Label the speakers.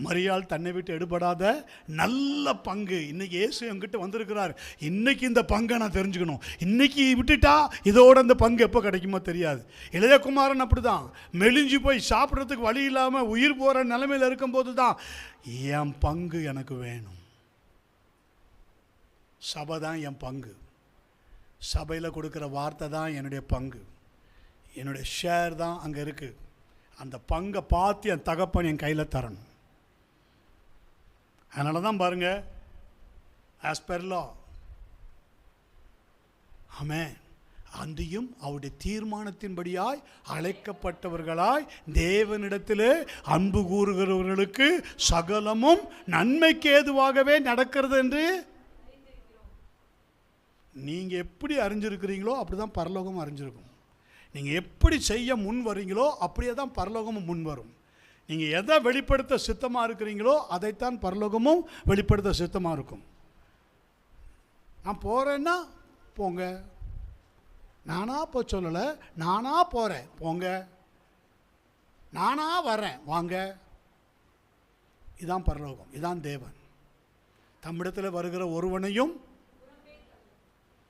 Speaker 1: மரியாள் தன்னை விட்டு எடுபடாத நல்ல பங்கு. இன்னைக்கு இயேசு என்கிட்ட வந்திருக்கிறார். இன்னைக்கு இந்த பங்கை நான் தெரிஞ்சுக்கணும். இன்னைக்கு விட்டுட்டா இதோட இந்த பங்கு எப்போ கிடைக்குமோ தெரியாது. இளையகுமாரன் அப்படிதான் மெலிஞ்சு போய் சாப்பிட்றதுக்கு வழி இல்லாமல் உயிர் போகிற நிலைமையில் இருக்கும்போது தான் என் பங்கு எனக்கு வேணும். சபை தான் என் பங்கு. சபையில் கொடுக்குற வார்த்தை தான் என்னுடைய பங்கு. என்னுடைய ஷேர் தான் அங்கே இருக்குது. அந்த பங்கை பார்த்து என் தகப்பன் என் கையில் தரணும். அதனால தான் பாருங்கள், ஆஸ் பெர் லா, ஆமென், அன்றியும் அவருடைய தீர்மானத்தின்படியாய் அழைக்கப்பட்டவர்களாய் தேவனிடத்திலே அன்பு கூறுகிறவர்களுக்கு சகலமும் நன்மைக்கு ஏதுவாகவே நடக்கிறது என்று நீங்கள் எப்படி அறிஞ்சிருக்கிறீங்களோ அப்படி தான் பரலோகமும் அறிஞ்சிருக்கும். நீங்கள் எப்படி செய்ய முன் வரீங்களோ அப்படியே தான் பரலோகமும் முன் வரும். நீங்கள் எதை வெளிப்படுத்த சித்தமாக இருக்கிறீங்களோ அதைத்தான் பரலோகமும் வெளிப்படுத்த சித்தமாக இருக்கும். நான் போகிறேன்னா போங்க, நானாக போ சொல்லலை, நானாக போகிறேன் போங்க, நானாக வரேன் வாங்க. இதான் பரலோகம், இதான் தேவன். தம்மிடத்தில் வருகிற ஒருவனையும்